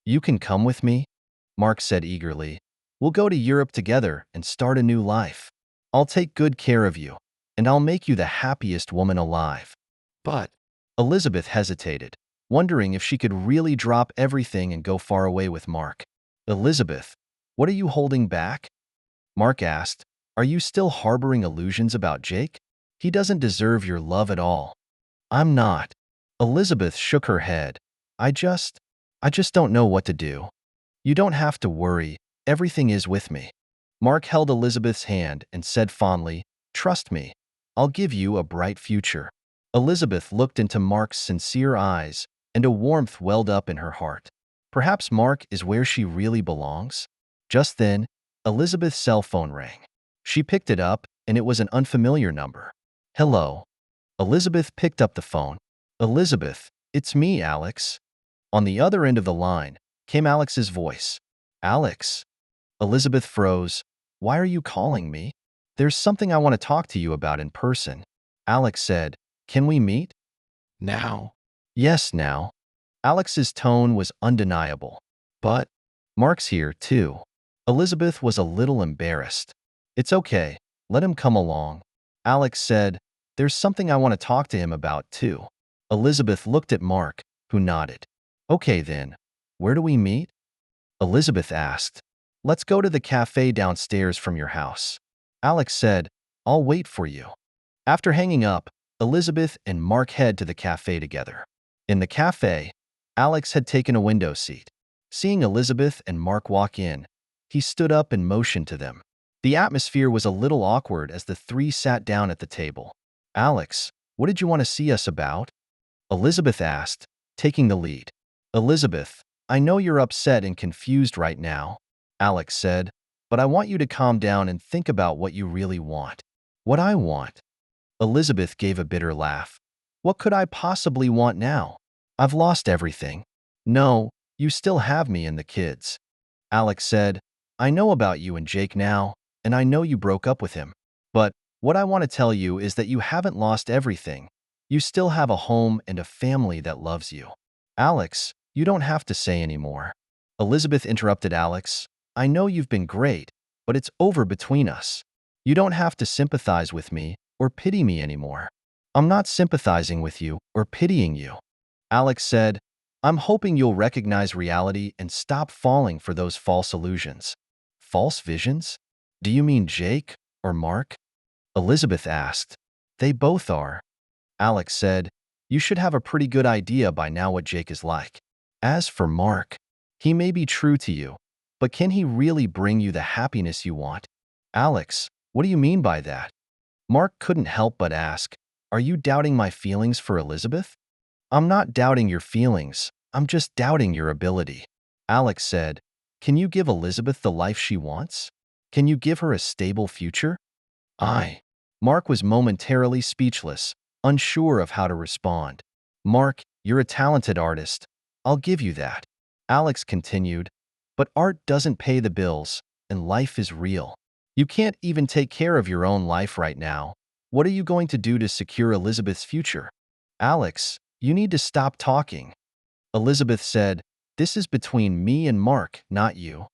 "You can come with me," Mark said eagerly. "We'll go to Europe together and start a new life. I'll take good care of you, and I'll make you the happiest woman alive." "But," Elizabeth hesitated, wondering if she could really drop everything and go far away with Mark. "Elizabeth, what are you holding back?" Mark asked. "Are you still harboring illusions about Jake? He doesn't deserve your love at all." "I'm not." Elizabeth shook her head. I just don't know what to do." "You don't have to worry. Everything is with me." Mark held Elizabeth's hand and said fondly, "Trust me. I'll give you a bright future." Elizabeth looked into Mark's sincere eyes, and a warmth welled up in her heart. Perhaps Mark is where she really belongs? Just then, Elizabeth's cell phone rang. She picked it up, and it was an unfamiliar number. "Hello." Elizabeth picked up the phone. "Elizabeth, it's me, Alex." On the other end of the line came Alex's voice. "Alex?" Elizabeth froze. "Why are you calling me?" "There's something I want to talk to you about in person." Alex said, "Can we meet?" Now? "Yes, now." Alex's tone was undeniable. "But Mark's here, too." Elizabeth was a little embarrassed. "It's okay. Let him come along." Alex said, "There's something I want to talk to him about, too." Elizabeth looked at Mark, who nodded. "Okay then. Where do we meet?" Elizabeth asked. "Let's go to the cafe downstairs from your house." Alex said, "I'll wait for you." After hanging up, Elizabeth and Mark head to the cafe together. In the cafe, Alex had taken a window seat. Seeing Elizabeth and Mark walk in, he stood up and motioned to them. The atmosphere was a little awkward as the three sat down at the table. "Alex, what did you want to see us about?" Elizabeth asked, taking the lead. "Elizabeth, I know you're upset and confused right now," Alex said, "but I want you to calm down and think about what you really want." "What I want?" Elizabeth gave a bitter laugh. "What could I possibly want now? I've lost everything." "No, you still have me and the kids." Alex said, "I know about you and Jake now, and I know you broke up with him. But what I want to tell you is that you haven't lost everything. You still have a home and a family that loves you." "Alex, you don't have to say anymore." Elizabeth interrupted Alex. "I know you've been great, but it's over between us. You don't have to sympathize with me or pity me anymore." "I'm not sympathizing with you or pitying you," Alex said. "I'm hoping you'll recognize reality and stop falling for those false illusions." "False visions? Do you mean Jake or Mark?" Elizabeth asked. "They both are," Alex said. "You should have a pretty good idea by now what Jake is like. As for Mark, he may be true to you, but can he really bring you the happiness you want?" "Alex, what do you mean by that?" Mark couldn't help but ask, "Are you doubting my feelings for Elizabeth?" "I'm not doubting your feelings. I'm just doubting your ability," Alex said. "Can you give Elizabeth the life she wants? Can you give her a stable future?" Mark was momentarily speechless, unsure of how to respond. "Mark, you're a talented artist. I'll give you that," Alex continued. "But art doesn't pay the bills, and life is real. You can't even take care of your own life right now. What are you going to do to secure Elizabeth's future? Alex, you need to stop talking. Elizabeth said, this is between me and Mark, not you.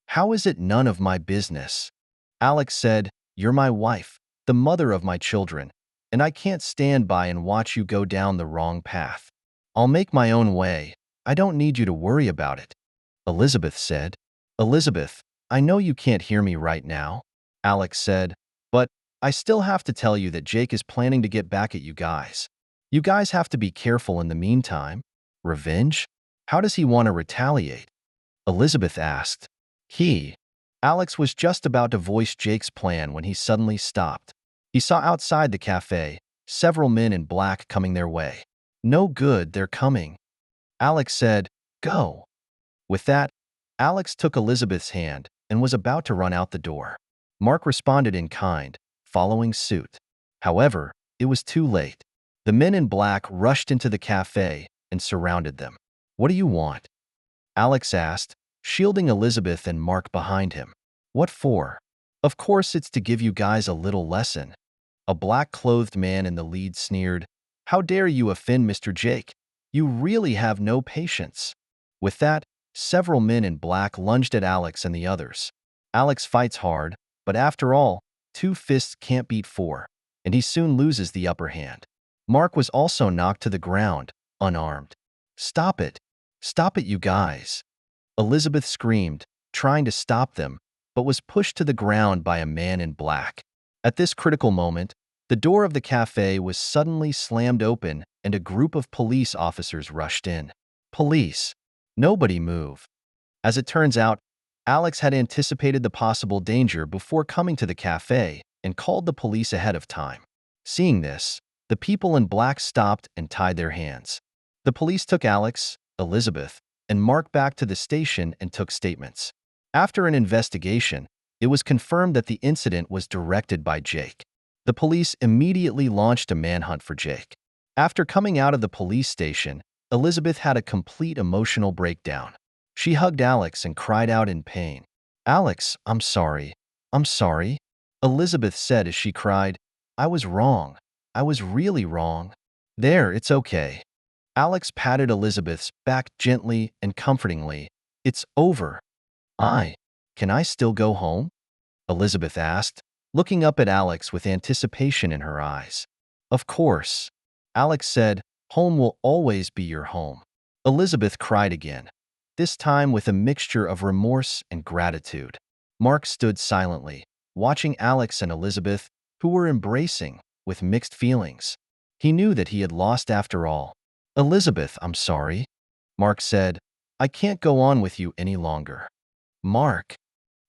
How is it none of my business? Alex said, you're my wife, the mother of my children, and I can't stand by and watch you go down the wrong path. I'll make my own way. I don't need you to worry about it. Elizabeth said. Elizabeth, I know you can't hear me right now. Alex said, but I still have to tell you that Jake is planning to get back at you guys. You guys have to be careful in the meantime. Revenge? How does he want to retaliate? Elizabeth asked. Alex was just about to voice Jake's plan when he suddenly stopped. He saw outside the cafe several men in black coming their way. No good, they're coming. Alex said, go. With that, Alex took Elizabeth's hand and was about to run out the door. Mark responded in kind, following suit. However, it was too late. The men in black rushed into the cafe and surrounded them. What do you want? Alex asked, shielding Elizabeth and Mark behind him. What for? Of course it's to give you guys a little lesson. A black-clothed man in the lead sneered, how dare you offend Mr. Jake? You really have no patience. With that, several men in black lunged at Alex and the others. Alex fights hard, but after all, 2 fists can't beat 4, and he soon loses the upper hand. Mark was also knocked to the ground, unarmed. Stop it! Stop it, you guys! Elizabeth screamed, trying to stop them, but was pushed to the ground by a man in black. At this critical moment, the door of the cafe was suddenly slammed open and a group of police officers rushed in. Police. Nobody move. As it turns out, Alex had anticipated the possible danger before coming to the cafe and called the police ahead of time. Seeing this, the people in black stopped and tied their hands. The police took Alex, Elizabeth, and Mark back to the station and took statements. After an investigation, it was confirmed that the incident was directed by Jake. The police immediately launched a manhunt for Jake. After coming out of the police station, Elizabeth had a complete emotional breakdown. She hugged Alex and cried out in pain. Alex, I'm sorry. I'm sorry. Elizabeth said as she cried, I was wrong. I was really wrong. There, it's okay. Alex patted Elizabeth's back gently and comfortingly. It's over. Can I still go home? Elizabeth asked, looking up at Alex with anticipation in her eyes. Of course. Alex said, home will always be your home. Elizabeth cried again, this time with a mixture of remorse and gratitude. Mark stood silently, watching Alex and Elizabeth, who were embracing, with mixed feelings. He knew that he had lost after all. Elizabeth, I'm sorry. Mark said, I can't go on with you any longer. Mark.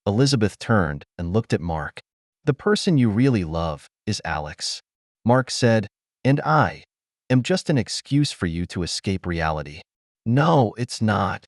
Elizabeth turned and looked at Mark. The person you really love is Alex. Mark said, and I am just an excuse for you to escape reality. No, it's not.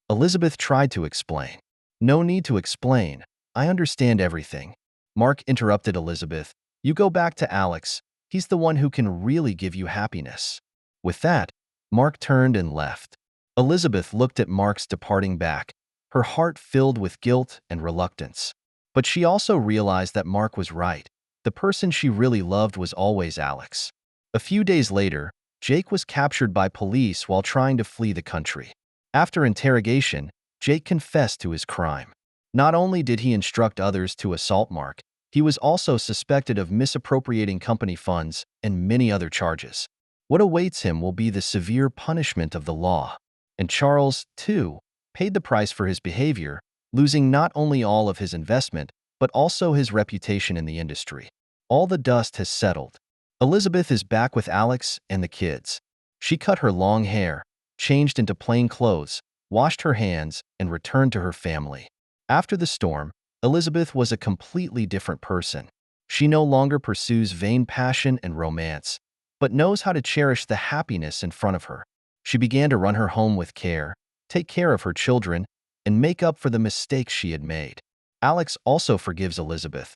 Elizabeth tried to explain. No need to explain. I understand everything. Mark interrupted Elizabeth. You go back to Alex. He's the one who can really give you happiness. With that, Mark turned and left. Elizabeth looked at Mark's departing back, her heart filled with guilt and reluctance. But she also realized that Mark was right. The person she really loved was always Alex. A few days later, Jake was captured by police while trying to flee the country. After interrogation, Jake confessed to his crime. Not only did he instruct others to assault Mark, he was also suspected of misappropriating company funds and many other charges. What awaits him will be the severe punishment of the law. And Charles, too, paid the price for his behavior, losing not only all of his investment, but also his reputation in the industry. All the dust has settled. Elizabeth is back with Alex and the kids. She cut her long hair, changed into plain clothes, washed her hands, and returned to her family. After the storm, Elizabeth was a completely different person. She no longer pursues vain passion and romance, but knows how to cherish the happiness in front of her. She began to run her home with care, take care of her children, and make up for the mistakes she had made. Alex also forgives Elizabeth.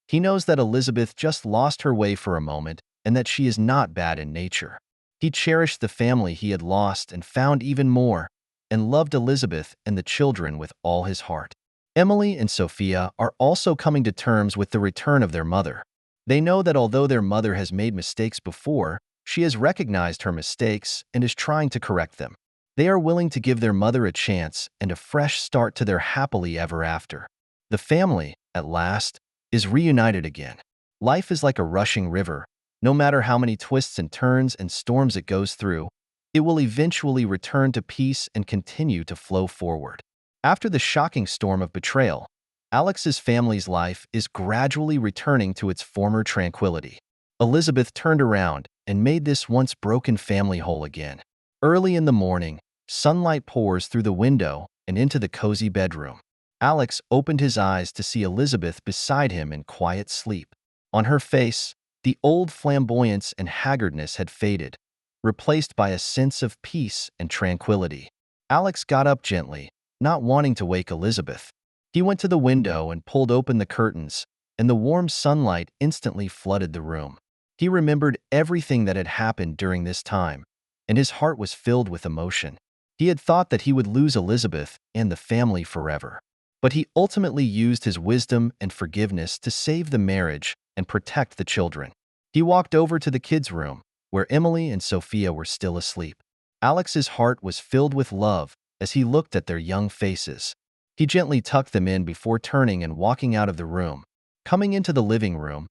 He knows that Elizabeth just lost her way for a moment and that she is not bad in nature. He cherished the family he had lost and found even more, and loved Elizabeth and the children with all his heart. Emily and Sophia are also coming to terms with the return of their mother. They know that although their mother has made mistakes before, she has recognized her mistakes and is trying to correct them. They are willing to give their mother a chance and a fresh start to their happily ever after. The family, at last, is reunited again. Life is like a rushing river. No matter how many twists and turns and storms it goes through, it will eventually return to peace and continue to flow forward. After the shocking storm of betrayal, Alex's family's life is gradually returning to its former tranquility. Elizabeth turned around and made this once broken family whole again. Early in the morning, sunlight pours through the window and into the cozy bedroom. Alex opened his eyes to see Elizabeth beside him in quiet sleep. On her face, the old flamboyance and haggardness had faded, replaced by a sense of peace and tranquility. Alex got up gently, not wanting to wake Elizabeth. He went to the window and pulled open the curtains, and the warm sunlight instantly flooded the room. He remembered everything that had happened during this time, and his heart was filled with emotion. He had thought that he would lose Elizabeth and the family forever. But he ultimately used his wisdom and forgiveness to save the marriage and protect the children. He walked over to the kids' room, where Emily and Sophia were still asleep. Alex's heart was filled with love as he looked at their young faces. He gently tucked them in before turning and walking out of the room. Coming into the living room,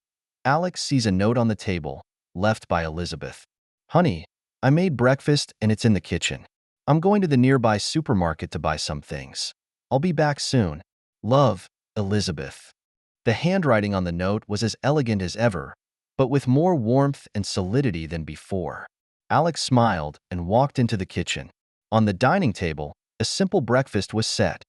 Alex sees a note on the table, left by Elizabeth. "Honey, I made breakfast and it's in the kitchen. I'm going to the nearby supermarket to buy some things. I'll be back soon. Love, Elizabeth." The handwriting on the note was as elegant as ever, but with more warmth and solidity than before. Alex smiled and walked into the kitchen. On the dining table, a simple breakfast was set: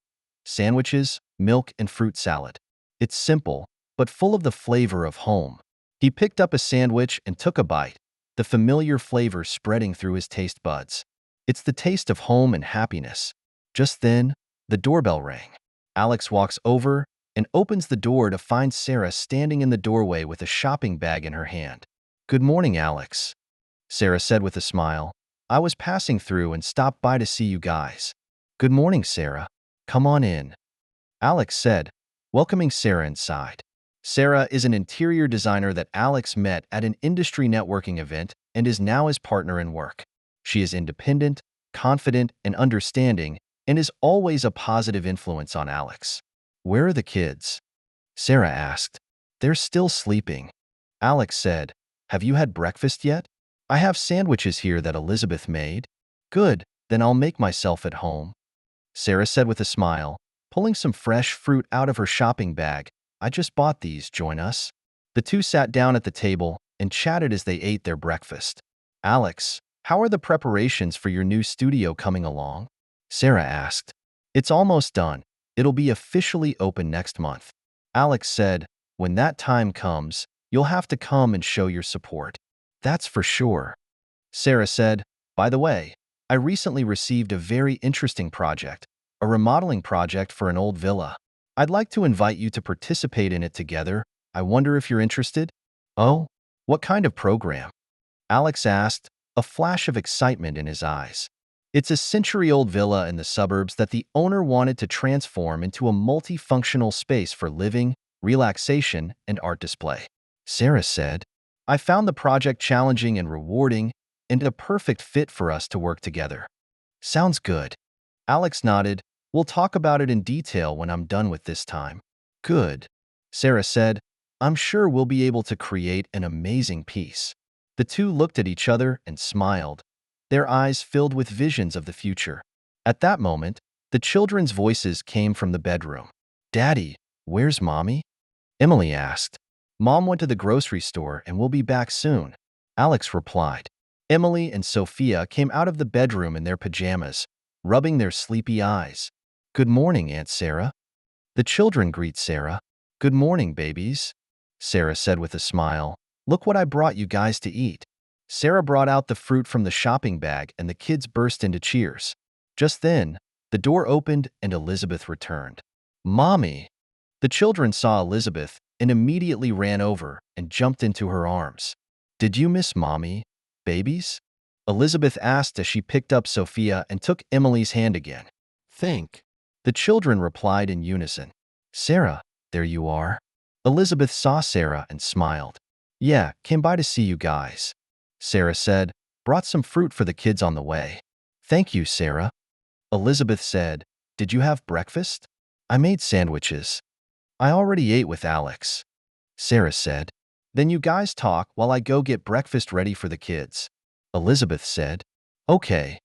sandwiches, milk, and fruit salad. It's simple, but full of the flavor of home. He picked up a sandwich and took a bite, the familiar flavor spreading through his taste buds. It's the taste of home and happiness. Just then, the doorbell rang. Alex walks over and opens the door to find Sarah standing in the doorway with a shopping bag in her hand. "Good morning, Alex," Sarah said with a smile. "I was passing through and stopped by to see you guys." "Good morning, Sarah. Come on in," Alex said, welcoming Sarah inside. Sarah is an interior designer that Alex met at an industry networking event and is now his partner in work. She is independent, confident, and understanding, and is always a positive influence on Alex. "Where are the kids?" Sarah asked. "They're still sleeping," Alex said. "Have you had breakfast yet?" "I have sandwiches here that Elizabeth made." "Good, then I'll make myself at home," Sarah said with a smile, pulling some fresh fruit out of her shopping bag. "I just bought these. Join us." The two sat down at the table and chatted as they ate their breakfast. "Alex, how are the preparations for your new studio coming along?" Sarah asked. "It's almost done. It'll be officially open next month," Alex said. "When that time comes, you'll have to come and show your support." "That's for sure," Sarah said. "By the way, I recently received a very interesting project, a remodeling project for an old villa. I'd like to invite you to participate in it together. I wonder if you're interested?" "Oh, what kind of program?" Alex asked, a flash of excitement in his eyes. "It's a century-old villa in the suburbs that the owner wanted to transform into a multifunctional space for living, relaxation, and art display," Sarah said. "I found the project challenging and rewarding, and a perfect fit for us to work together." "Sounds good," Alex nodded. "We'll talk about it in detail when I'm done with this time." "Good," Sarah said. "I'm sure we'll be able to create an amazing piece." The two looked at each other and smiled, their eyes filled with visions of the future. At that moment, the children's voices came from the bedroom. "Daddy, where's Mommy?" Emily asked. "Mom went to the grocery store and will be back soon," Alex replied. Emily and Sophia came out of the bedroom in their pajamas, rubbing their sleepy eyes. "Good morning, Aunt Sarah." The children greet Sarah. "Good morning, babies," Sarah said with a smile. "Look what I brought you guys to eat." Sarah brought out the fruit from the shopping bag and the kids burst into cheers. Just then, the door opened and Elizabeth returned. "Mommy!" The children saw Elizabeth and immediately ran over and jumped into her arms. "Did you miss Mommy, babies?" Elizabeth asked as she picked up Sophia and took Emily's hand again. "Think." The children replied in unison. "Sarah, there you are." Elizabeth saw Sarah and smiled. Yeah, came by to see you guys. Sarah said, brought some fruit for the kids on the way. Thank you, Sarah. Elizabeth said, did you have breakfast? I made sandwiches. I already ate with Alex. Sarah said, then you guys talk while I go get breakfast ready for the kids. Elizabeth said, okay.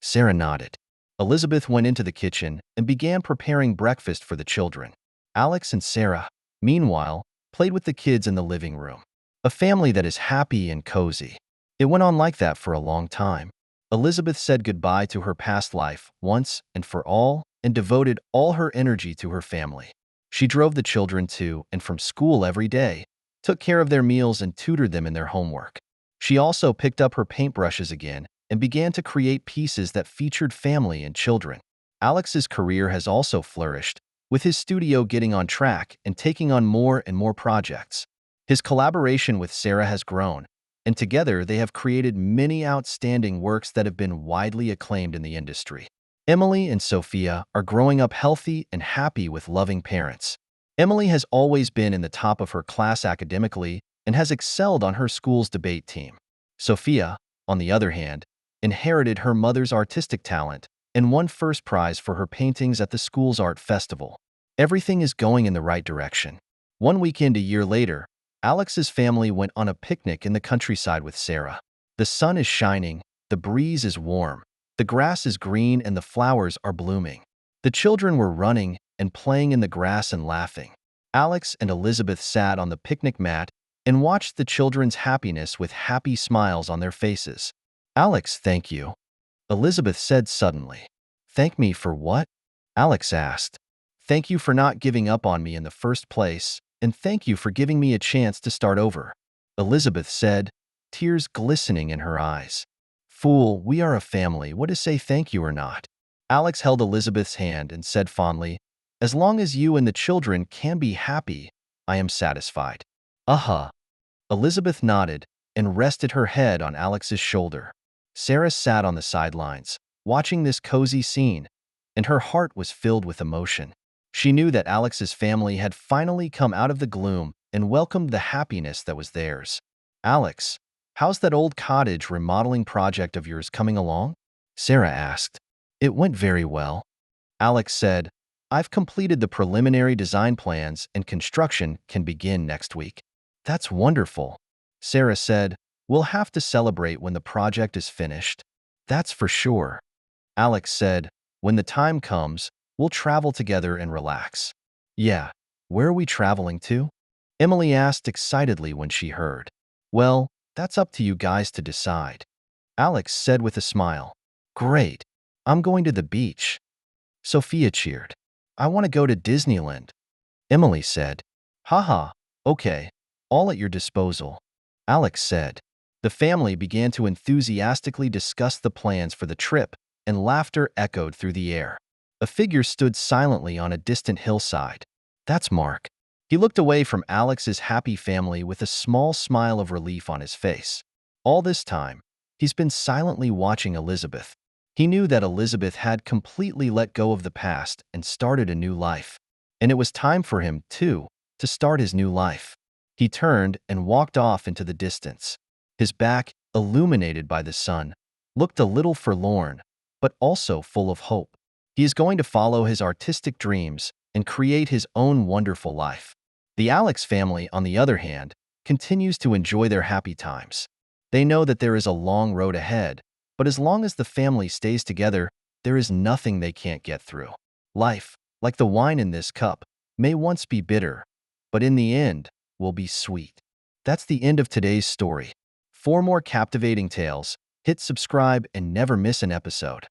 Sarah nodded. Elizabeth went into the kitchen and began preparing breakfast for the children. Alex and Sarah, meanwhile, played with the kids in the living room. A family that is happy and cozy. It went on like that for a long time. Elizabeth said goodbye to her past life once and for all and devoted all her energy to her family. She drove the children to and from school every day, took care of their meals and tutored them in their homework. She also picked up her paintbrushes again and began to create pieces that featured family and children. Alex's career has also flourished, with his studio getting on track and taking on more and more projects. His collaboration with Sarah has grown, and together they have created many outstanding works that have been widely acclaimed in the industry. Emily and Sophia are growing up healthy and happy with loving parents. Emily has always been in the top of her class academically and has excelled on her school's debate team. Sophia, on the other hand, inherited her mother's artistic talent and won first prize for her paintings at the school's art festival. Everything is going in the right direction. One weekend a year later, Alex's family went on a picnic in the countryside with Sarah. The sun is shining, the breeze is warm, the grass is green and the flowers are blooming. The children were running and playing in the grass and laughing. Alex and Elizabeth sat on the picnic mat and watched the children's happiness with happy smiles on their faces. Alex, thank you. Elizabeth said suddenly. Thank me for what? Alex asked. Thank you for not giving up on me in the first place, and thank you for giving me a chance to start over. Elizabeth said, tears glistening in her eyes. Fool, we are a family. What to say thank you or not? Alex held Elizabeth's hand and said fondly, as long as you and the children can be happy, I am satisfied. Uh-huh. Elizabeth nodded and rested her head on Alex's shoulder. Sarah sat on the sidelines, watching this cozy scene, and her heart was filled with emotion. She knew that Alex's family had finally come out of the gloom and welcomed the happiness that was theirs. Alex, how's that old cottage remodeling project of yours coming along? Sarah asked. It went very well. Alex said, I've completed the preliminary design plans and construction can begin next week. That's wonderful. Sarah said, we'll have to celebrate when the project is finished. That's for sure. Alex said, when the time comes, we'll travel together and relax. Yeah, where are we traveling to? Emily asked excitedly when she heard. Well, that's up to you guys to decide. Alex said with a smile. Great. I'm going to the beach. Sophia cheered. I want to go to Disneyland. Emily said. Haha, okay, all at your disposal. Alex said. The family began to enthusiastically discuss the plans for the trip, and laughter echoed through the air. A figure stood silently on a distant hillside. That's Mark. He looked away from Alex's happy family with a small smile of relief on his face. All this time, he's been silently watching Elizabeth. He knew that Elizabeth had completely let go of the past and started a new life. And it was time for him, too, to start his new life. He turned and walked off into the distance. His back, illuminated by the sun, looked a little forlorn, but also full of hope. He is going to follow his artistic dreams and create his own wonderful life. The Alex family, on the other hand, continues to enjoy their happy times. They know that there is a long road ahead, but as long as the family stays together, there is nothing they can't get through. Life, like the wine in this cup, may once be bitter, but in the end, will be sweet. That's the end of today's story. For more captivating tales, hit subscribe and never miss an episode.